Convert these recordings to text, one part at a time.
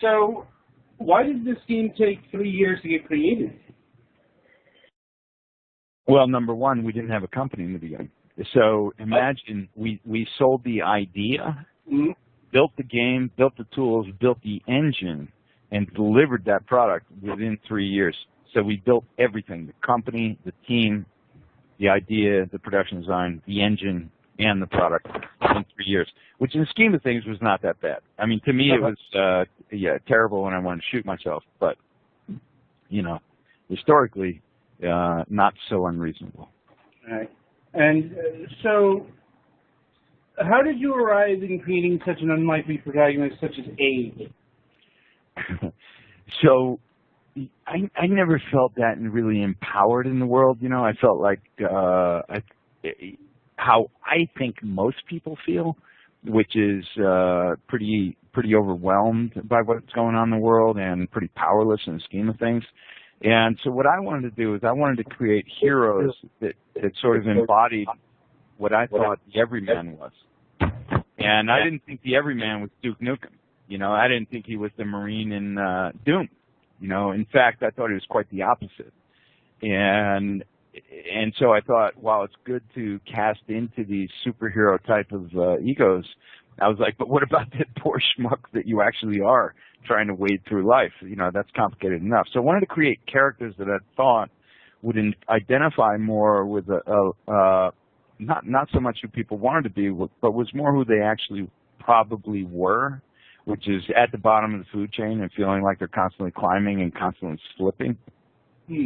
So, why did this game take 3 years to get created? Well, number one, we didn't have a company in the beginning. So imagine we sold the idea, built the game, built the tools, built the engine, and delivered that product within 3 years. So we built everything, the company, the team, the idea, the production design, the engine, and the product in 3 years, which in the scheme of things was not that bad. I mean, to me it was terrible and I wanted to shoot myself, but, you know, historically, not so unreasonable. All right. And so, how did you arrive in creating such an unlikely protagonist such as Abe? So, I never felt that really empowered in the world. You know, I felt like how I think most people feel, which is pretty overwhelmed by what's going on in the world and pretty powerless in the scheme of things. And so what I wanted to do is I wanted to create heroes that sort of embodied what I thought the everyman was. And I didn't think the everyman was Duke Nukem. You know, I didn't think he was the Marine in Doom. You know, in fact, I thought he was quite the opposite. And so I thought, while it's good to cast into these superhero type of egos, I was like, but what about that poor schmuck that you actually are trying to wade through life? You know, that's complicated enough. So I wanted to create characters that I thought would identify more with not so much who people wanted to be, but was more who they actually probably were, which is at the bottom of the food chain and feeling like they're constantly climbing and constantly slipping.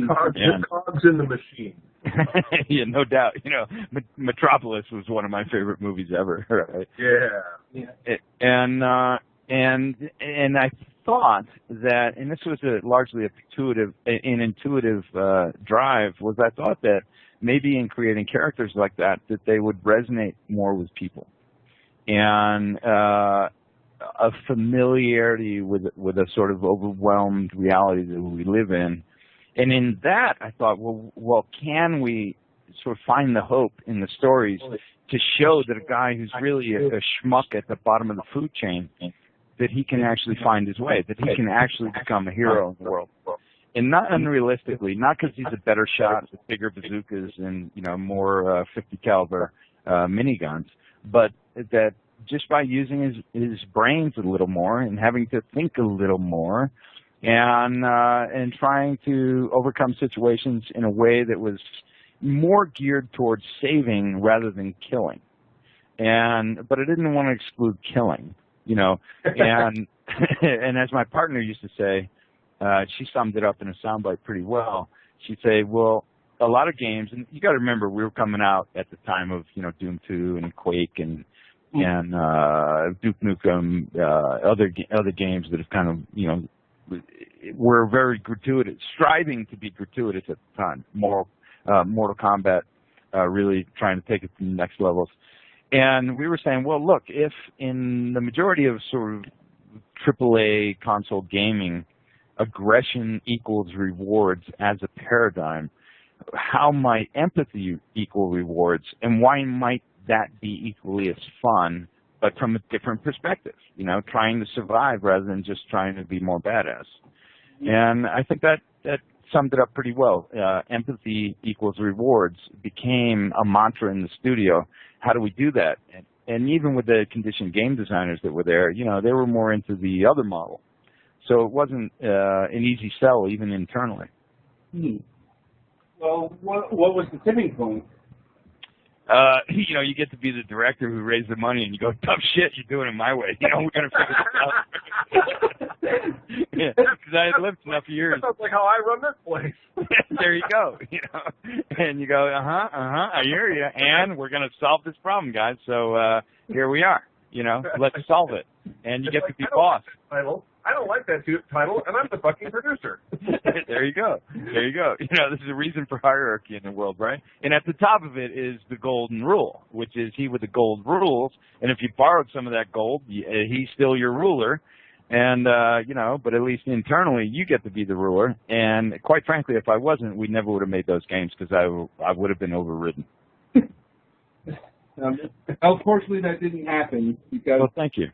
Cogs in the machine. Yeah, no doubt. You know, Metropolis was one of my favorite movies ever. Right? Yeah. And I thought that, and this was largely an intuitive drive, was I thought that maybe in creating characters like that they would resonate more with people, and a familiarity with a sort of overwhelmed reality that we live in. And in that, I thought, well, can we sort of find the hope in the stories to show that a guy who's really a schmuck at the bottom of the food chain, that he can actually find his way, that he can actually become a hero in the world. And not unrealistically, not because he's a better shot with bigger bazookas and, you know, more 50 caliber miniguns, but that just by using his brains a little more and having to think a little more, and trying to overcome situations in a way that was more geared towards saving rather than killing. But I didn't want to exclude killing, you know. And and as my partner used to say, she summed it up in a soundbite pretty well. She'd say, well, a lot of games, and you got to remember, we were coming out at the time of, you know, Doom 2 and Quake and Duke Nukem, other games that have kind of, you know, were very gratuitous, striving to be gratuitous at the time. Mortal Kombat, really trying to take it to the next levels. And we were saying, well, look, if in the majority of sort of AAA console gaming, aggression equals rewards as a paradigm, how might empathy equal rewards, and why might that be equally as fun, but from a different perspective, you know, trying to survive rather than just trying to be more badass. And I think that summed it up pretty well. Empathy equals rewards became a mantra in the studio. How do we do that? And even with the conditioned game designers that were there, you know, they were more into the other model. So it wasn't an easy sell even internally. Well, what was the tipping point? You know, you get to be the director who raised the money, and you go, tough shit, you're doing it my way. You know, we're going to figure this out. Yeah, because I had lived enough years. That sounds like how I run this place. There you go. You know, and you go, I hear you, and we're going to solve this problem, guys. So here we are. You know, let's solve it. And you get to be boss. I don't like that title, and I'm the fucking producer. There you go. There you go. You know, this is a reason for hierarchy in the world, right? And at the top of it is the golden rule, which is he with the gold rules. And if you borrowed some of that gold, he's still your ruler. And, you know, but at least internally, you get to be the ruler. And quite frankly, if I wasn't, we never would have made those games because I would have been overridden. Unfortunately, that didn't happen. Because well, thank you.